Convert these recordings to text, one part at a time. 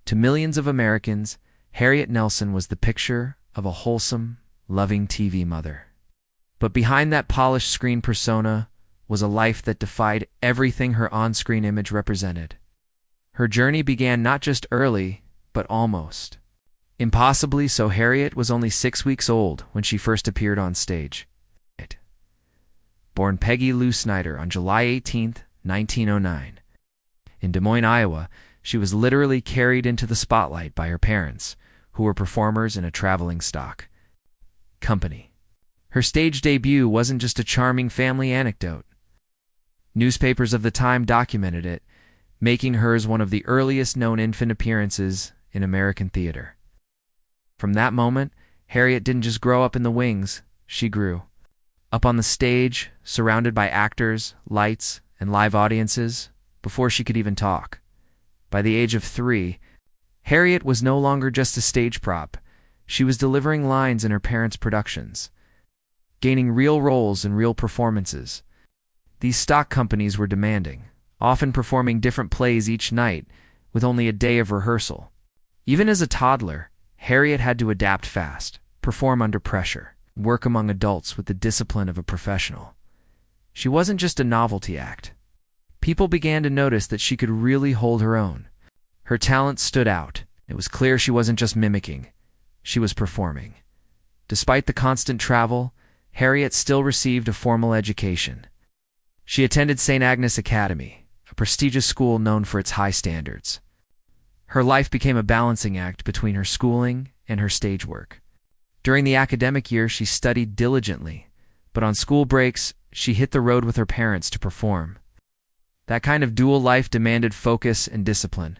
To millions of Americans, Harriet Nelson was the picture of a wholesome, loving TV mother. But behind that polished screen persona was a life that defied everything her on-screen image represented. Her journey began not just early, but almost. Impossibly so, Harriet was only 6 weeks old when she first appeared on stage. Born Peggy Lou Snyder on July 18, 1909. In Des Moines, Iowa, she was literally carried into the spotlight by her parents, who were performers in a traveling stock company. Her stage debut wasn't just a charming family anecdote. Newspapers of the time documented it, making hers one of the earliest known infant appearances in American theater. From that moment, Harriet didn't just grow up in the wings, she grew. Up on the stage, surrounded by actors, lights, and live audiences, before she could even talk. By the age of 3, Harriet was no longer just a stage prop. She was delivering lines in her parents' productions, gaining real roles in real performances. These stock companies were demanding, often performing different plays each night, with only a day of rehearsal. Even as a toddler, Harriet had to adapt fast, perform under pressure, work among adults with the discipline of a professional. She wasn't just a novelty act. People began to notice that she could really hold her own. Her talent stood out. It was clear she wasn't just mimicking, she was performing. Despite the constant travel, Harriet still received a formal education. She attended St. Agnes Academy, a prestigious school known for its high standards. Her life became a balancing act between her schooling and her stage work. During the academic year, she studied diligently, but on school breaks, she hit the road with her parents to perform. That kind of dual life demanded focus and discipline.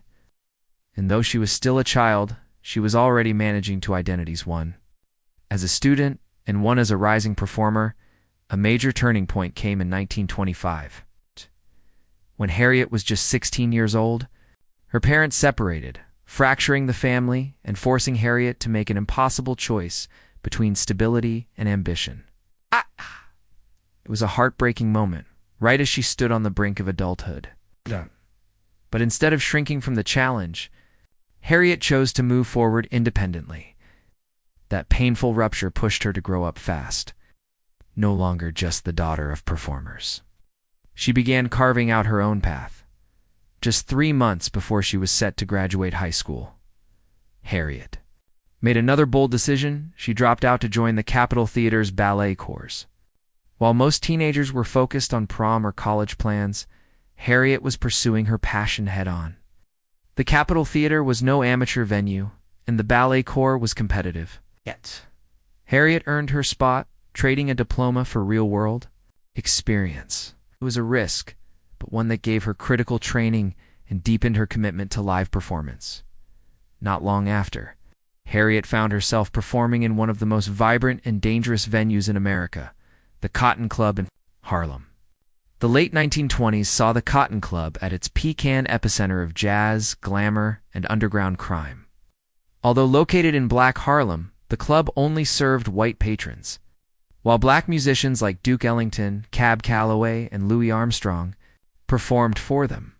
And though she was still a child, she was already managing two identities: one as a student and one as a rising performer. A major turning point came in 1925. When Harriet was just 16 years old, her parents separated, fracturing the family and forcing Harriet to make an impossible choice between stability and ambition. It was a heartbreaking moment, right as she stood on the brink of adulthood. But instead of shrinking from the challenge, Harriet chose to move forward independently. That painful rupture pushed her to grow up fast, no longer just the daughter of performers. She began carving out her own path. Just 3 months before she was set to graduate high school, Harriet made another bold decision. She dropped out to join the Capitol Theater's ballet corps. While most teenagers were focused on prom or college plans, Harriet was pursuing her passion head-on. The Capitol Theater was no amateur venue, and the ballet corps was competitive. Yet, Harriet earned her spot, trading a diploma for real-world experience. It was a risk, but one that gave her critical training and deepened her commitment to live performance. Not long after, Harriet found herself performing in one of the most vibrant and dangerous venues in America, the Cotton Club in Harlem. The late 1920s saw the Cotton Club at its pecan epicenter of jazz, glamour, and underground crime. Although located in Black Harlem, the club only served white patrons, while black musicians like Duke Ellington, Cab Calloway, and Louis Armstrong performed for them.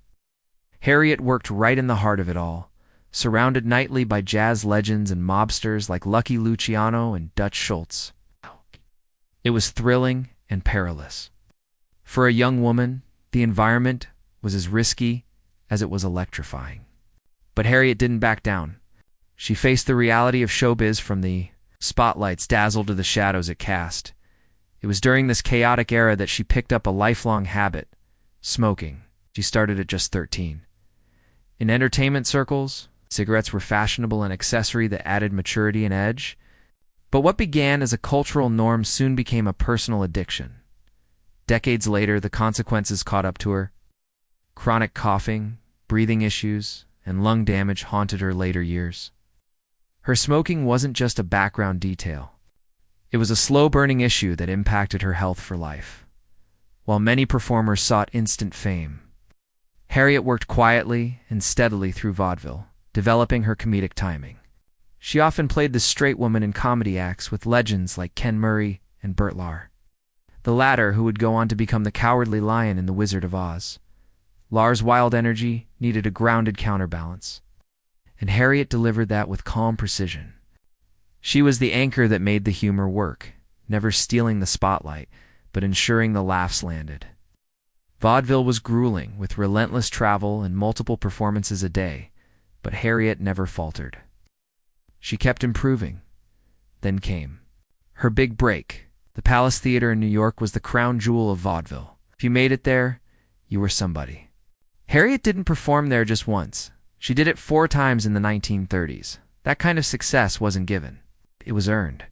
Harriet worked right in the heart of it all, surrounded nightly by jazz legends and mobsters like Lucky Luciano and Dutch Schultz. It was thrilling and perilous. For a young woman, the environment was as risky as it was electrifying. But Harriet didn't back down. She faced the reality of showbiz from the spotlight's dazzle to the shadows it cast. It was during this chaotic era that she picked up a lifelong habit: smoking. She started at just 13. In entertainment circles, cigarettes were fashionable, an accessory that added maturity and edge. But what began as a cultural norm soon became a personal addiction. Decades later, the consequences caught up to her. Chronic coughing, breathing issues, and lung damage haunted her later years. Her smoking wasn't just a background detail. It was a slow-burning issue that impacted her health for life. While many performers sought instant fame, Harriet worked quietly and steadily through vaudeville, developing her comedic timing. She often played the straight woman in comedy acts with legends like Ken Murray and Burt Lahr, the latter who would go on to become the Cowardly Lion in The Wizard of Oz. Lahr's wild energy needed a grounded counterbalance. and Harriet delivered that with calm precision. She was the anchor that made the humor work, never stealing the spotlight, but ensuring the laughs landed. Vaudeville was grueling, with relentless travel and multiple performances a day, but Harriet never faltered. She kept improving. Then came her big break. The Palace Theater in New York was the crown jewel of vaudeville. If you made it there, you were somebody. Harriet didn't perform there just once. She did it 4 times in the 1930s. That kind of success wasn't given. It was earned.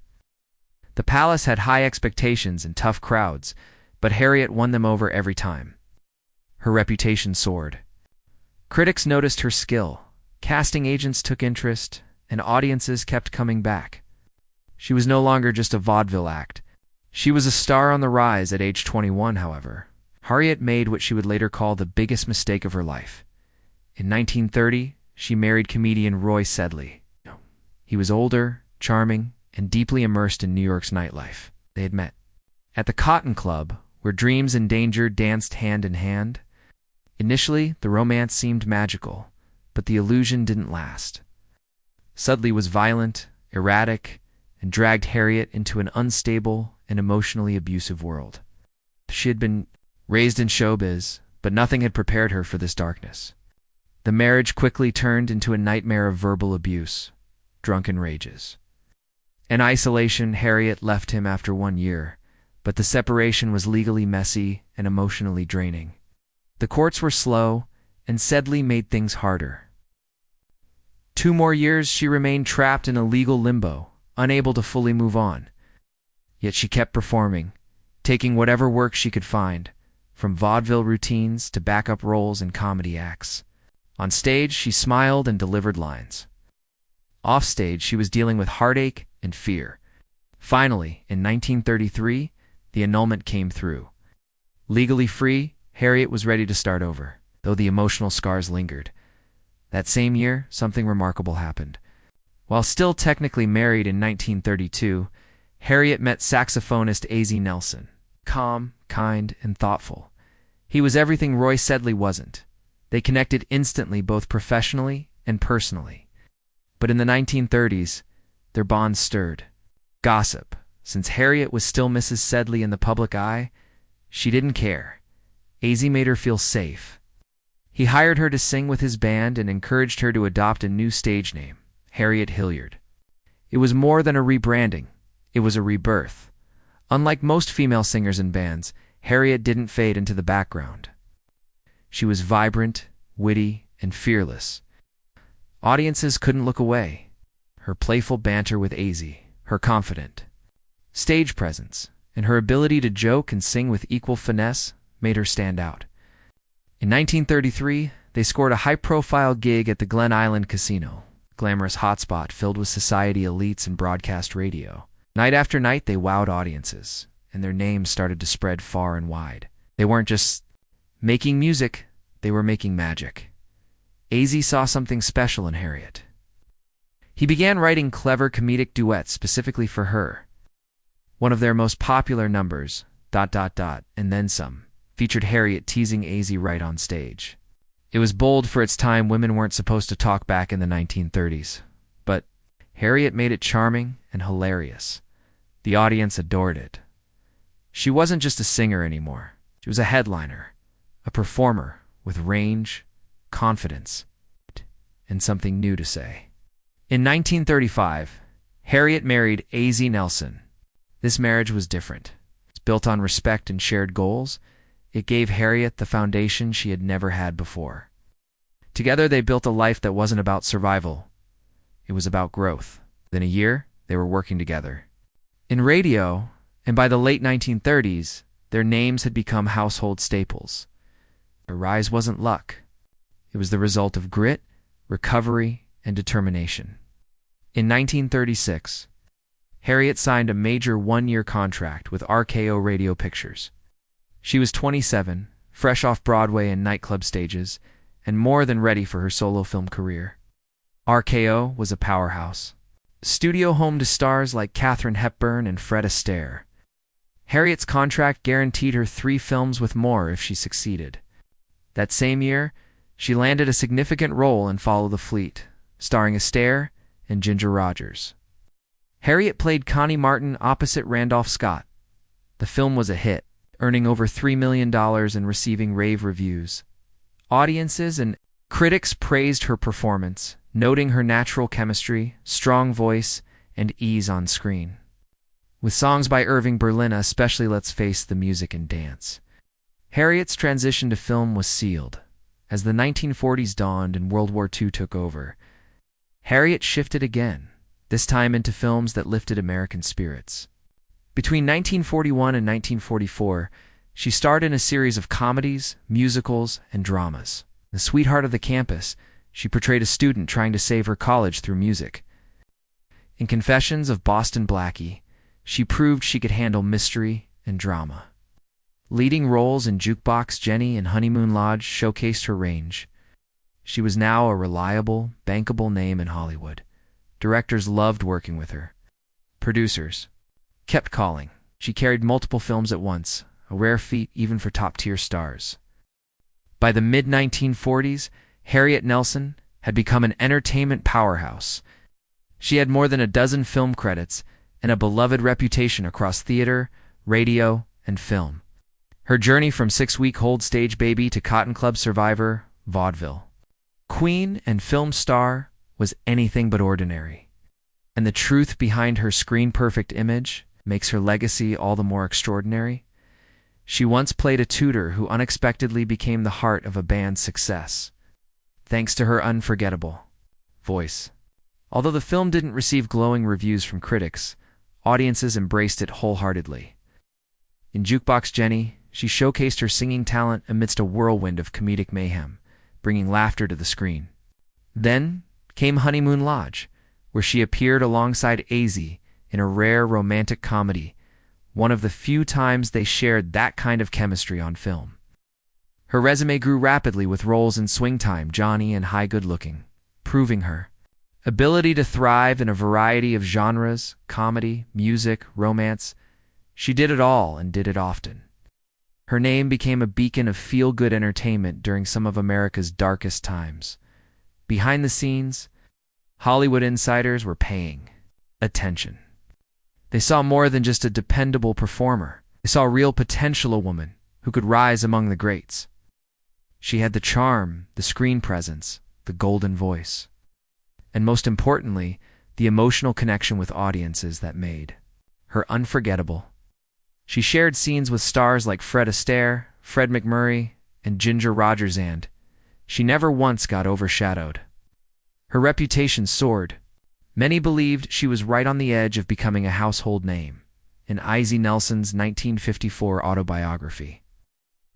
The Palace had high expectations and tough crowds, but Harriet won them over every time. Her reputation soared. Critics noticed her skill, casting agents took interest, and audiences kept coming back. She was no longer just a vaudeville act. She was a star on the rise at age 21, however. Harriet made what she would later call the biggest mistake of her life. In 1930, she married comedian Roy Sedley. He was older, charming, and deeply immersed in New York's nightlife. They had met at the Cotton Club, where dreams and danger danced hand in hand. Initially, the romance seemed magical, but the illusion didn't last. Sedley was violent, erratic, and dragged Harriet into an unstable and emotionally abusive world. She had been raised in showbiz, but nothing had prepared her for this darkness. The marriage quickly turned into a nightmare of verbal abuse, drunken rages. In isolation, Harriet left him after 1 year, but the separation was legally messy and emotionally draining. The courts were slow, and Sedley made things harder. 2 more years she remained trapped in a legal limbo, unable to fully move on. Yet she kept performing, taking whatever work she could find, from vaudeville routines to backup roles in comedy acts. On stage, she smiled and delivered lines. Offstage, she was dealing with heartache and fear. Finally, in 1933, the annulment came through. Legally free, Harriet was ready to start over, though the emotional scars lingered. That same year, something remarkable happened. While still technically married in 1932, Harriet met saxophonist Ozzie Nelson. Calm, kind, and thoughtful. He was everything Roy Sedley wasn't. They connected instantly, both professionally and personally. But in the 1930s, their bond stirred. Gossip. Since Harriet was still Mrs. Sedley in the public eye, she didn't care. Ozzie made her feel safe. He hired her to sing with his band and encouraged her to adopt a new stage name, Harriet Hilliard. It was more than a rebranding. It was a rebirth. Unlike most female singers and bands, Harriet didn't fade into the background. She was vibrant, witty, and fearless. Audiences couldn't look away. Her playful banter with Ozzie, her confident stage presence, and her ability to joke and sing with equal finesse made her stand out. In 1933, they scored a high-profile gig at the Glen Island Casino, a glamorous hotspot filled with society elites and broadcast radio. Night after night, they wowed audiences, and their names started to spread far and wide. They weren't just making music, they were making magic. Ozzie saw something special in Harriet. He began writing clever comedic duets specifically for her. One of their most popular numbers, ... and Then Some, featured Harriet teasing Ozzie right on stage. It was bold for its time. Women weren't supposed to talk back in the 1930s. But Harriet made it charming and hilarious. The audience adored it. She wasn't just a singer anymore. She was a headliner, a performer with range, confidence, and something new to say. In 1935, Harriet married Ozzie Nelson. This marriage was different. It's built on respect and shared goals. It gave Harriet the foundation she had never had before. Together, they built a life that wasn't about survival. It was about growth. Within a year, they were working together. In radio, and by the late 1930s, their names had become household staples. Their rise wasn't luck. It was the result of grit, recovery, and determination. In 1936, Harriet signed a major 1-year contract with RKO Radio Pictures. She was 27, fresh off Broadway and nightclub stages, and more than ready for her solo film career. RKO was a powerhouse. Studio home to stars like Katharine Hepburn and Fred Astaire. Harriet's contract guaranteed her 3 films with more if she succeeded. That same year, she landed a significant role in Follow the Fleet, starring Astaire and Ginger Rogers. Harriet played Connie Martin opposite Randolph Scott. The film was a hit, earning over $3 million and receiving rave reviews. Audiences and critics praised her performance, noting her natural chemistry, strong voice, and ease on screen. With songs by Irving Berlin, especially Let's Face the Music and Dance. Harriet's transition to film was sealed. As the 1940s dawned and World War II took over, Harriet shifted again, this time into films that lifted American spirits. Between 1941 and 1944, she starred in a series of comedies, musicals, and dramas. The sweetheart of the campus, she portrayed a student trying to save her college through music. In Confessions of Boston Blackie, she proved she could handle mystery and drama. Leading roles in Jukebox Jenny and Honeymoon Lodge showcased her range. She was now a reliable, bankable name in Hollywood. Directors loved working with her. Producers kept calling. She carried multiple films at once, a rare feat even for top-tier stars. By the mid-1940s, Harriet Nelson had become an entertainment powerhouse. She had more than a dozen film credits and a beloved reputation across theater, radio, and film. Her journey from six-week-old stage baby to Cotton Club survivor, vaudeville queen, and film star was anything but ordinary. And the truth behind her screen-perfect image makes her legacy all the more extraordinary. She once played a tutor who unexpectedly became the heart of a band's success, thanks to her unforgettable voice. Although the film didn't receive glowing reviews from critics, audiences embraced it wholeheartedly. In Jukebox Jenny, she showcased her singing talent amidst a whirlwind of comedic mayhem, bringing laughter to the screen. Then came Honeymoon Lodge, where she appeared alongside Ozzie in a rare romantic comedy, one of the few times they shared that kind of chemistry on film. Her resume grew rapidly with roles in Swing Time, Johnny, and High Good Looking, proving her ability to thrive in a variety of genres, comedy, music, romance. She did it all and did it often. Her name became a beacon of feel-good entertainment during some of America's darkest times. Behind the scenes, Hollywood insiders were paying attention. They saw more than just a dependable performer. They saw real potential, a woman who could rise among the greats. She had the charm, the screen presence, the golden voice, and most importantly, the emotional connection with audiences that made her unforgettable. She shared scenes with stars like Fred Astaire, Fred McMurray, and Ginger Rogers, and she never once got overshadowed. Her reputation soared. Many believed she was right on the edge of becoming a household name. In Ozzie Nelson's 1954 autobiography,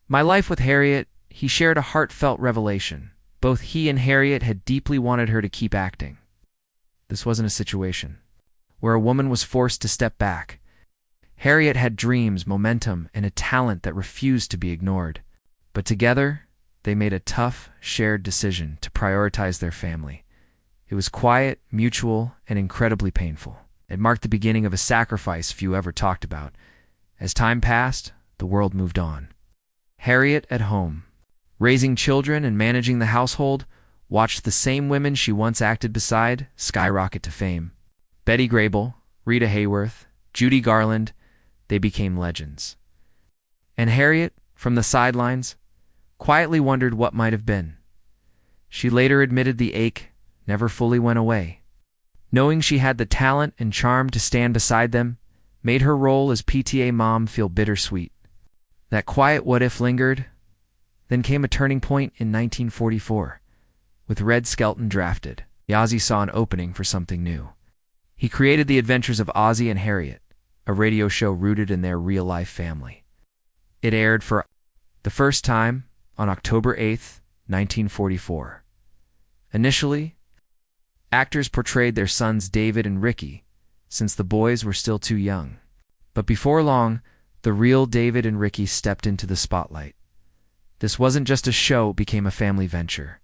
My Life with Harriet, he shared a heartfelt revelation. Both he and Harriet had deeply wanted her to keep acting. This wasn't a situation where a woman was forced to step back. Harriet had dreams, momentum, and a talent that refused to be ignored. But together, they made a tough, shared decision to prioritize their family. It was quiet, mutual, and incredibly painful. It marked the beginning of a sacrifice few ever talked about. As time passed, the world moved on. Harriet, at home, raising children and managing the household, watched the same women she once acted beside skyrocket to fame. Betty Grable, Rita Hayworth, Judy Garland, they became legends. And Harriet, from the sidelines, quietly wondered what might have been. She later admitted the ache never fully went away. Knowing she had the talent and charm to stand beside them made her role as PTA mom feel bittersweet. That quiet what-if lingered. Then came a turning point in 1944. With Red Skelton drafted, Ozzie saw an opening for something new. He created The Adventures of Ozzie and Harriet, a radio show rooted in their real-life family. It aired for the first time on October 8, 1944. Initially, actors portrayed their sons David and Ricky, since the boys were still too young. But before long, the real David and Ricky stepped into the spotlight. This wasn't just a show, it became a family venture.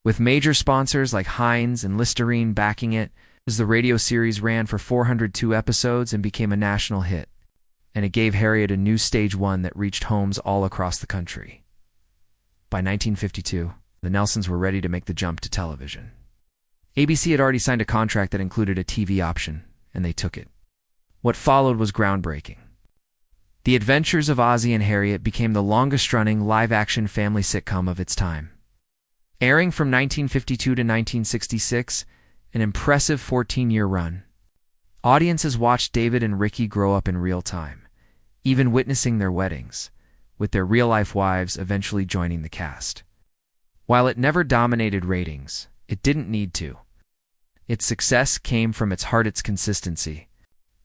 With major sponsors like Heinz and Listerine backing it, as the radio series ran for 402 episodes and became a national hit. And it gave Harriet a new stage one that reached homes all across the country. By 1952, the Nelsons were ready to make the jump to television. ABC had already signed a contract that included a TV option, and they took it. What followed was groundbreaking. The Adventures of Ozzie and Harriet became the longest-running live-action family sitcom of its time. Airing from 1952 to 1966, an impressive 14-year run. Audiences watched David and Ricky grow up in real time, even witnessing their weddings, with their real-life wives eventually joining the cast. While it never dominated ratings, it didn't need to. Its success came from its heart, its consistency,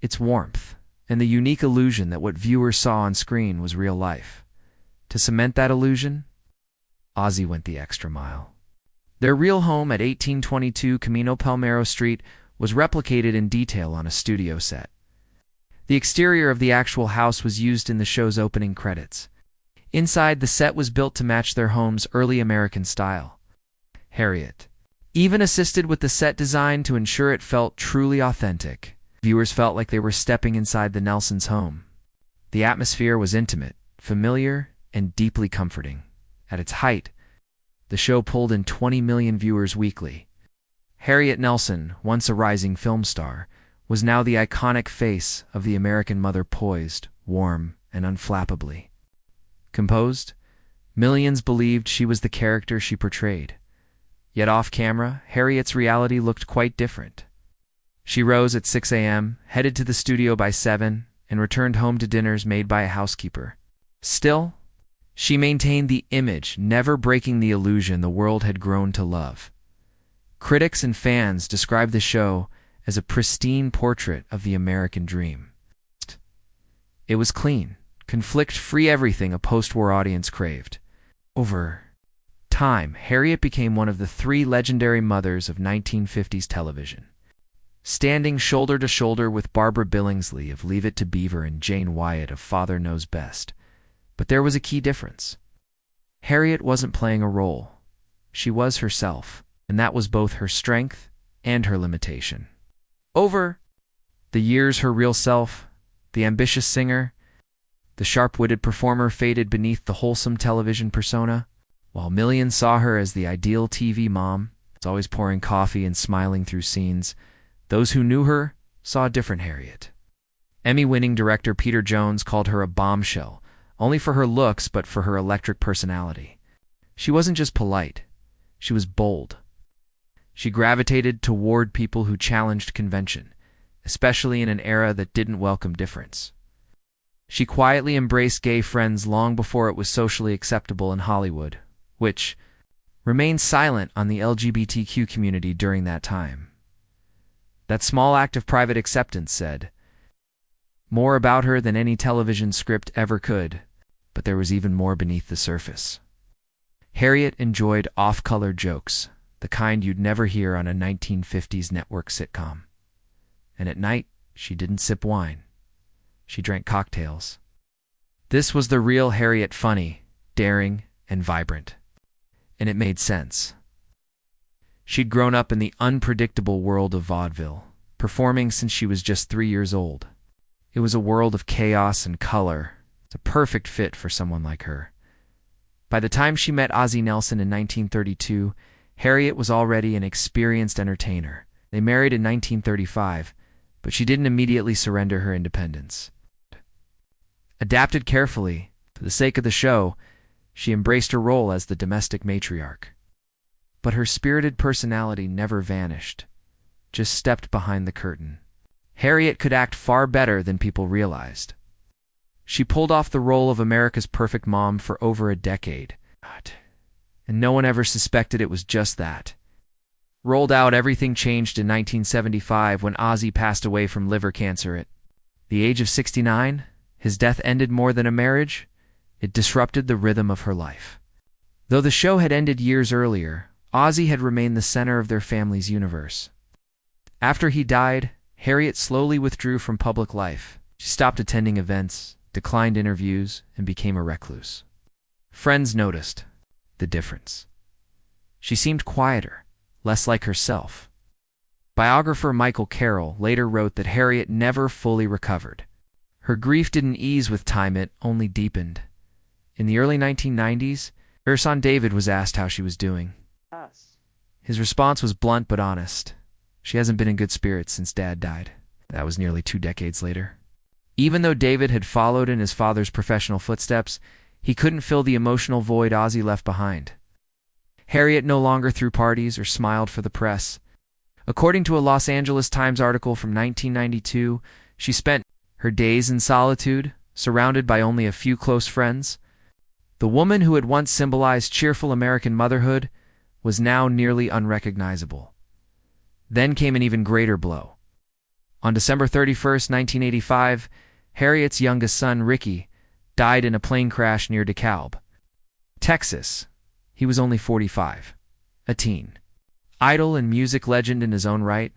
its warmth, and the unique illusion that what viewers saw on screen was real life. To cement that illusion, Ozzie went the extra mile. Their real home at 1822 Camino Palmero Street was replicated in detail on a studio set. The exterior of the actual house was used in the show's opening credits. Inside, the set was built to match their home's early American style. Harriet even assisted with the set design to ensure it felt truly authentic. Viewers felt like they were stepping inside the Nelsons' home. The atmosphere was intimate, familiar, and deeply comforting. At its height, the show pulled in 20 million viewers weekly. Harriet Nelson, once a rising film star, was now the iconic face of the American mother, poised, warm, and unflappably composed. Millions believed she was the character she portrayed. Yet off-camera, Harriet's reality looked quite different. She rose at 6 a.m., headed to the studio by 7, and returned home to dinners made by a housekeeper. Still, she maintained the image, never breaking the illusion the world had grown to love. Critics and fans described the show as a pristine portrait of the American dream. It was clean, conflict-free, everything a post-war audience craved. Over time, Harriet became one of the three legendary mothers of 1950s television, standing shoulder to shoulder with Barbara Billingsley of Leave It to Beaver and Jane Wyatt of Father Knows Best. But there was a key difference. Harriet wasn't playing a role. She was herself, and that was both her strength and her limitation. Over the years, her real self, the ambitious singer, the sharp-witted performer, faded beneath the wholesome television persona. While millions saw her as the ideal TV mom, always pouring coffee and smiling through scenes, those who knew her saw a different Harriet. Emmy-winning director Peter Jones called her a bombshell, only for her looks but for her electric personality. She wasn't just polite, she was bold. She gravitated toward people who challenged convention, especially in an era that didn't welcome difference. She quietly embraced gay friends long before it was socially acceptable in Hollywood, which remained silent on the LGBTQ community during that time. That small act of private acceptance said more about her than any television script ever could, but there was even more beneath the surface. Harriet enjoyed off-color jokes, the kind you'd never hear on a 1950s network sitcom. And at night, she didn't sip wine. She drank cocktails. This was the real Harriet, funny, daring, and vibrant. And it made sense. She'd grown up in the unpredictable world of vaudeville, performing since she was just 3 years old. It was a world of chaos and color. It's a perfect fit for someone like her. By the time she met Ozzie Nelson in 1932, Harriet was already an experienced entertainer. They married in 1935, but she didn't immediately surrender her independence. Adapted carefully, for the sake of the show, she embraced her role as the domestic matriarch. But her spirited personality never vanished, just stepped behind the curtain. Harriet could act far better than people realized. She pulled off the role of America's perfect mom for over a decade, and no one ever suspected it was just that. Rolled out, everything changed in 1975 when Ozzie passed away from liver cancer at the age of 69. His death ended more than a marriage. It disrupted the rhythm of her life. Though the show had ended years earlier, Ozzie had remained the center of their family's universe. After he died, Harriet slowly withdrew from public life. She stopped attending events, declined interviews, and became a recluse. Friends noticed the difference. She seemed quieter, less like herself. Biographer Michael Carroll later wrote that Harriet never fully recovered. Her grief didn't ease with time, it only deepened. In the early 1990s, her son David was asked how she was doing. His response was blunt but honest. She hasn't been in good spirits since Dad died. That was nearly 2 decades later. Even though David had followed in his father's professional footsteps, he couldn't fill the emotional void Ozzie left behind. Harriet no longer threw parties or smiled for the press. According to a Los Angeles Times article from 1992, she spent her days in solitude, surrounded by only a few close friends. The woman who had once symbolized cheerful American motherhood was now nearly unrecognizable. Then came an even greater blow. On December 31st, 1985, Harriet's youngest son, Ricky, died in a plane crash near DeKalb, Texas. He was only 45, a teen. Idol and music legend in his own right,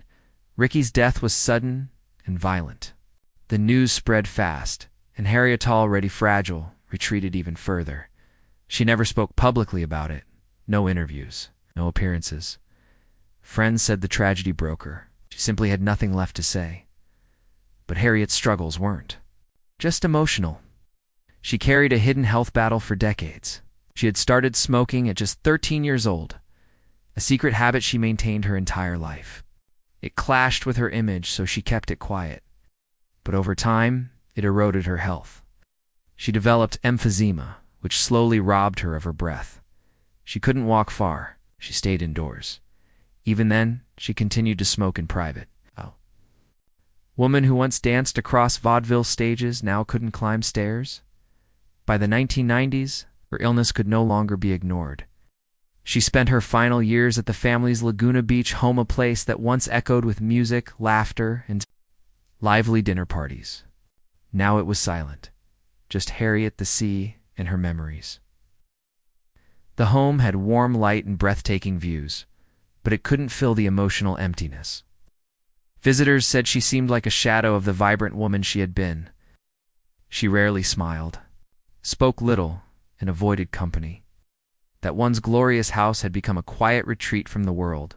Ricky's death was sudden and violent. The news spread fast, and Harriet, already fragile, retreated even further. She never spoke publicly about it. No interviews, no appearances. Friends said the tragedy broke her. She simply had nothing left to say. But Harriet's struggles weren't just emotional. She carried a hidden health battle for decades. She had started smoking at just 13 years old, a secret habit she maintained her entire life. It clashed with her image, so she kept it quiet. But over time, it eroded her health. She developed emphysema, which slowly robbed her of her breath. She couldn't walk far. She stayed indoors. Even then, she continued to smoke in private. Woman who once danced across vaudeville stages now couldn't climb stairs. By the 1990s, her illness could no longer be ignored. She spent her final years at the family's Laguna Beach home, a place that once echoed with music, laughter, and lively dinner parties. Now it was silent, just Harriet, the sea, and her memories. The home had warm light and breathtaking views, but it couldn't fill the emotional emptiness. Visitors said she seemed like a shadow of the vibrant woman she had been. She rarely smiled, spoke little, and avoided company. That once glorious house had become a quiet retreat from the world.